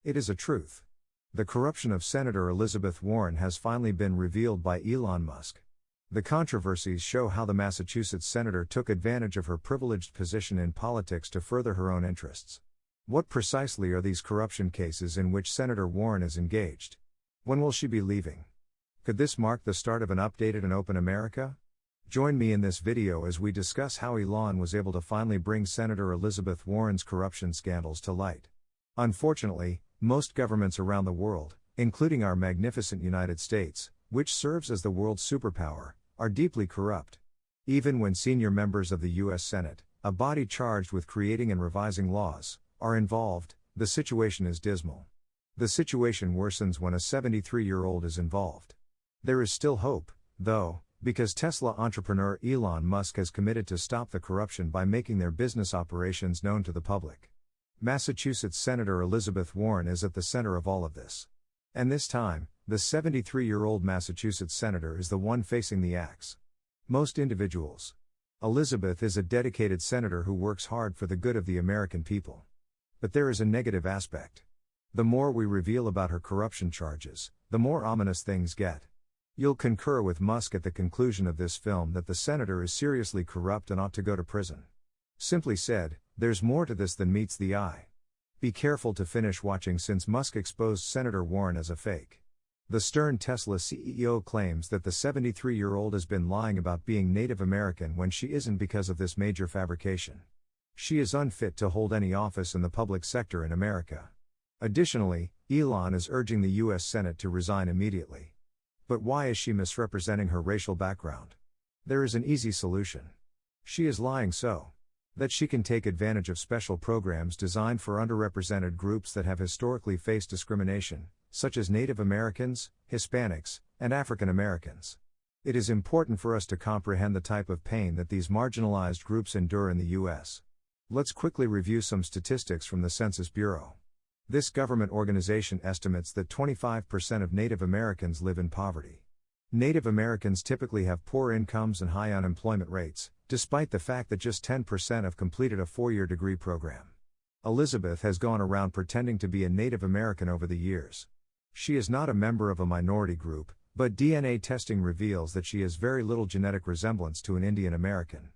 It is a truth. The corruption of Senator Elizabeth Warren has finally been revealed by Elon Musk. The controversies show how the Massachusetts senator took advantage of her privileged position in politics to further her own interests. What precisely are these corruption cases in which Senator Warren is engaged? When will she be leaving? Could this mark the start of an updated and open America? Join me in this video as we discuss how Elon was able to finally bring Senator Elizabeth Warren's corruption scandals to light. Unfortunately, most governments around the world, including our magnificent United States, which serves as the world's superpower, are deeply corrupt. Even when senior members of the U.S. Senate, a body charged with creating and revising laws, are involved, the situation is dismal. The situation worsens when a 73-year-old is involved. There is still hope, though, because Tesla entrepreneur Elon Musk has committed to stop the corruption by making their business operations known to the public. Massachusetts Senator Elizabeth Warren is at the center of all of this. And this time, the 73-year-old Massachusetts senator is the one facing the axe. Most individuals. Elizabeth is a dedicated senator who works hard for the good of the American people. But there is a negative aspect. The more we reveal about her corruption charges, the more ominous things get. You'll concur with Musk at the conclusion of this film that the senator is seriously corrupt and ought to go to prison. Simply said, there's more to this than meets the eye. Be careful to finish watching since Musk exposed Senator Warren as a fake. The stern Tesla CEO claims that the 73-year-old has been lying about being Native American when she isn't because of this major fabrication. She is unfit to hold any office in the public sector in America. Additionally, Elon is urging the U.S. Senate to resign immediately. But why is she misrepresenting her racial background? There is an easy solution. She is lying so that she can take advantage of special programs designed for underrepresented groups that have historically faced discrimination, such as Native Americans, Hispanics, and African Americans. It is important for us to comprehend the type of pain that these marginalized groups endure in the U.S. Let's quickly review some statistics from the Census Bureau. This government organization estimates that 25% of Native Americans live in poverty. Native Americans typically have poor incomes and high unemployment rates, despite the fact that just 10% have completed a 4-year degree program. Elizabeth has gone around pretending to be a Native American over the years. She is not a member of a minority group, but DNA testing reveals that she has very little genetic resemblance to an Indian American.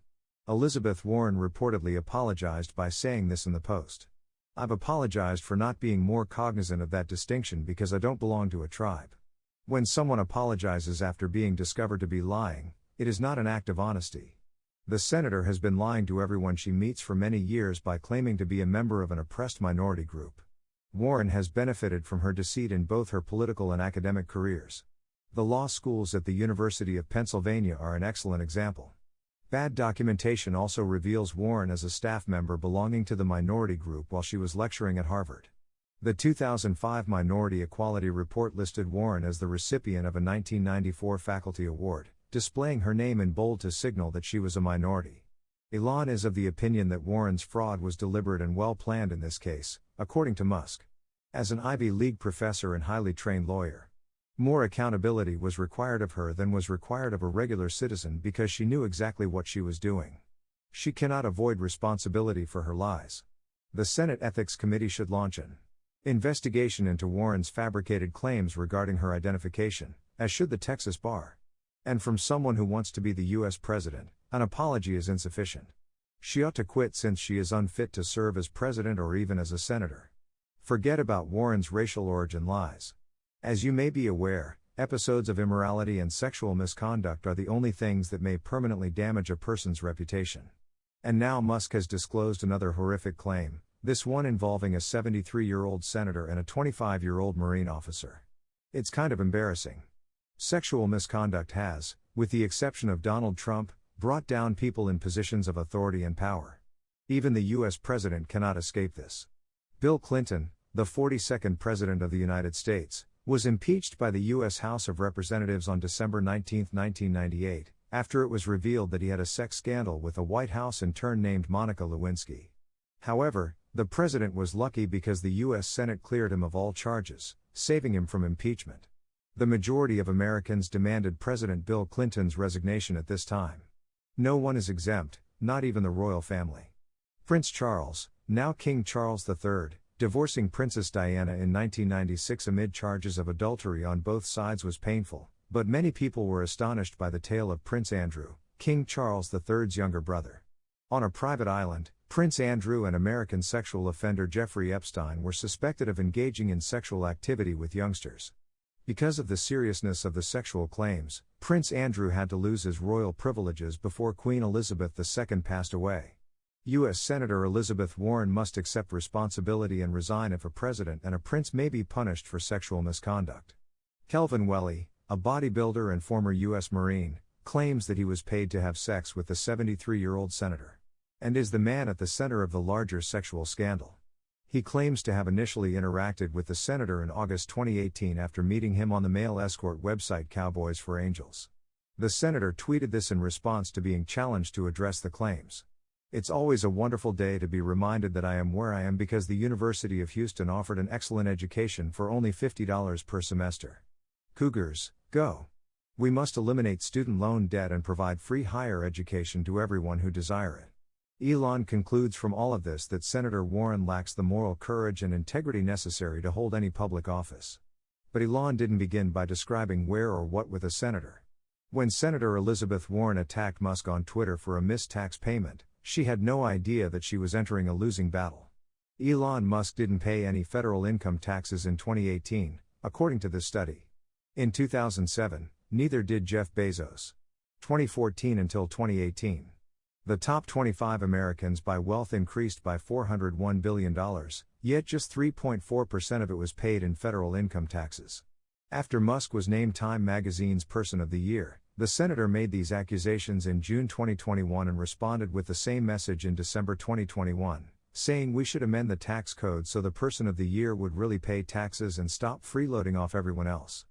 Elizabeth Warren reportedly apologized by saying this in the Post. "I've apologized for not being more cognizant of that distinction because I don't belong to a tribe." When someone apologizes after being discovered to be lying, it is not an act of honesty. The senator has been lying to everyone she meets for many years by claiming to be a member of an oppressed minority group. Warren has benefited from her deceit in both her political and academic careers. The law schools at the University of Pennsylvania are an excellent example. Bad documentation also reveals Warren as a staff member belonging to the minority group while she was lecturing at Harvard. The 2005 Minority Equality Report listed Warren as the recipient of a 1994 faculty award, displaying her name in bold to signal that she was a minority. Elon is of the opinion that Warren's fraud was deliberate and well planned in this case, according to Musk. As an Ivy League professor and highly trained lawyer, more accountability was required of her than was required of a regular citizen because she knew exactly what she was doing. She cannot avoid responsibility for her lies. The Senate Ethics Committee should launch an investigation into Warren's fabricated claims regarding her identification, as should the Texas bar. And from someone who wants to be the U.S. president, an apology is insufficient. She ought to quit since she is unfit to serve as president or even as a senator. Forget about Warren's racial origin lies. As you may be aware, episodes of immorality and sexual misconduct are the only things that may permanently damage a person's reputation. And now Musk has disclosed another horrific claim, this one involving a 73-year-old senator and a 25-year-old Marine officer. It's kind of embarrassing. Sexual misconduct has, with the exception of Donald Trump, brought down people in positions of authority and power. Even the U.S. president cannot escape this. Bill Clinton, the 42nd President of the United States, was impeached by the U.S. House of Representatives on December 19, 1998, after it was revealed that he had a sex scandal with a White House intern named Monica Lewinsky. However, the president was lucky because the U.S. Senate cleared him of all charges, saving him from impeachment. The majority of Americans demanded President Bill Clinton's resignation at this time. No one is exempt, not even the royal family. Prince Charles, now King Charles III, divorcing Princess Diana in 1996 amid charges of adultery on both sides was painful, but many people were astonished by the tale of Prince Andrew, King Charles III's younger brother. On a private island, Prince Andrew and American sexual offender Jeffrey Epstein were suspected of engaging in sexual activity with youngsters. Because of the seriousness of the sexual claims, Prince Andrew had to lose his royal privileges before Queen Elizabeth II passed away. U.S. Senator Elizabeth Warren must accept responsibility and resign if a president and a prince may be punished for sexual misconduct. Kelvin Welly, a bodybuilder and former U.S. Marine, claims that he was paid to have sex with the 73-year-old senator, and is the man at the center of the larger sexual scandal. He claims to have initially interacted with the senator in August 2018 after meeting him on the male escort website Cowboys for Angels. The senator tweeted this in response to being challenged to address the claims. "It's always a wonderful day to be reminded that I am where I am because the University of Houston offered an excellent education for only $50 per semester. Cougars, go! We must eliminate student loan debt and provide free higher education to everyone who desire it." Elon concludes from all of this that Senator Warren lacks the moral courage and integrity necessary to hold any public office. But Elon didn't begin by describing where or what with a senator. When Senator Elizabeth Warren attacked Musk on Twitter for a missed tax payment, she had no idea that she was entering a losing battle. Elon Musk didn't pay any federal income taxes in 2018, according to this study. In 2007, neither did Jeff Bezos. 2014 until 2018. The top 25 Americans by wealth increased by $401 billion, yet just 3.4% of it was paid in federal income taxes. After Musk was named Time magazine's Person of the Year, the senator made these accusations in June 2021 and responded with the same message in December 2021, saying we should amend the tax code so the Person of the Year would really pay taxes and stop freeloading off everyone else.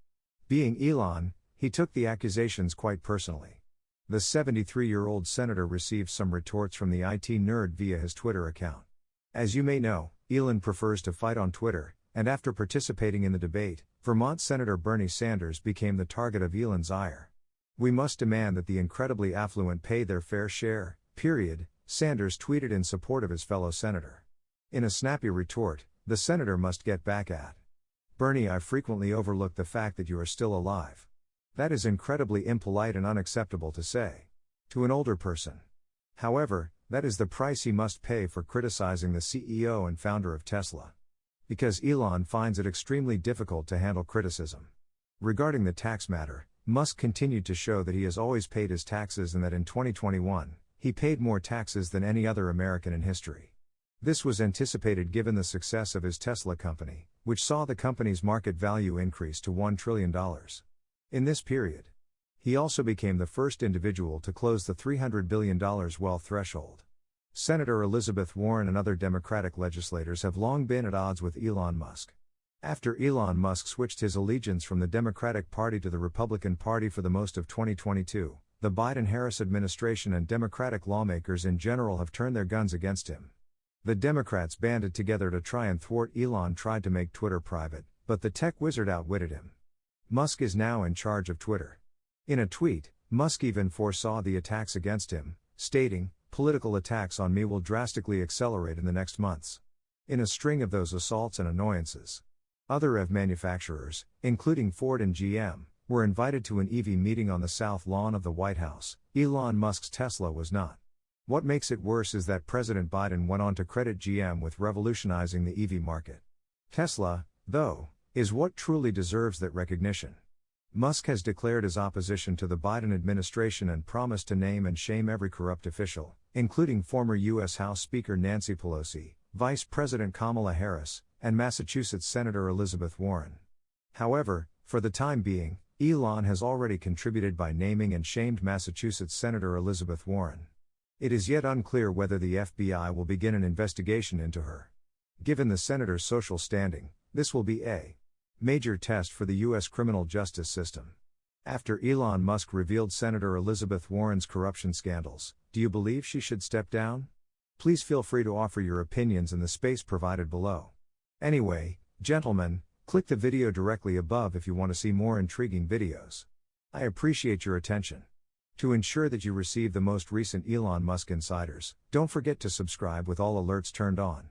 Being Elon, he took the accusations quite personally. The 73-year-old senator received some retorts from the IT nerd via his Twitter account. As you may know, Elon prefers to fight on Twitter, and after participating in the debate, Vermont Senator Bernie Sanders became the target of Elon's ire. "We must demand that the incredibly affluent pay their fair share, period," Sanders tweeted in support of his fellow senator. In a snappy retort, the senator must get back at Bernie, "I frequently overlook the fact that you are still alive. That is incredibly impolite and unacceptable to say to an older person. However, that is the price he must pay for criticizing the CEO and founder of Tesla. Because Elon finds it extremely difficult to handle criticism." Regarding the tax matter, Musk continued to show that he has always paid his taxes and that in 2021, he paid more taxes than any other American in history. This was anticipated given the success of his Tesla company, which saw the company's market value increase to $1 trillion. In this period, he also became the first individual to close the $300 billion wealth threshold. Senator Elizabeth Warren and other Democratic legislators have long been at odds with Elon Musk. After Elon Musk switched his allegiance from the Democratic Party to the Republican Party for the most of 2022, the Biden-Harris administration and Democratic lawmakers in general have turned their guns against him. The Democrats banded together to try and thwart Elon. Tried to make Twitter private, but the tech wizard outwitted him. Musk is now in charge of Twitter. In a tweet, Musk even foresaw the attacks against him, stating, "Political attacks on me will drastically accelerate in the next months." In a string of those assaults and annoyances, other EV manufacturers, including Ford and GM, were invited to an EV meeting on the South Lawn of the White House. Elon Musk's Tesla was not. What makes it worse is that President Biden went on to credit GM with revolutionizing the EV market. Tesla, though, is what truly deserves that recognition. Musk has declared his opposition to the Biden administration and promised to name and shame every corrupt official, including former U.S. House Speaker Nancy Pelosi, Vice President Kamala Harris, and Massachusetts Senator Elizabeth Warren. However, for the time being, Elon has already contributed by naming and shamed Massachusetts Senator Elizabeth Warren. It is yet unclear whether the FBI will begin an investigation into her. Given the senator's social standing, this will be a major test for the U.S. criminal justice system. After Elon Musk revealed Senator Elizabeth Warren's corruption scandals, do you believe she should step down? Please feel free to offer your opinions in the space provided below. Anyway, gentlemen, click the video directly above if you want to see more intriguing videos. I appreciate your attention. To ensure that you receive the most recent Elon Musk insiders, don't forget to subscribe with all alerts turned on.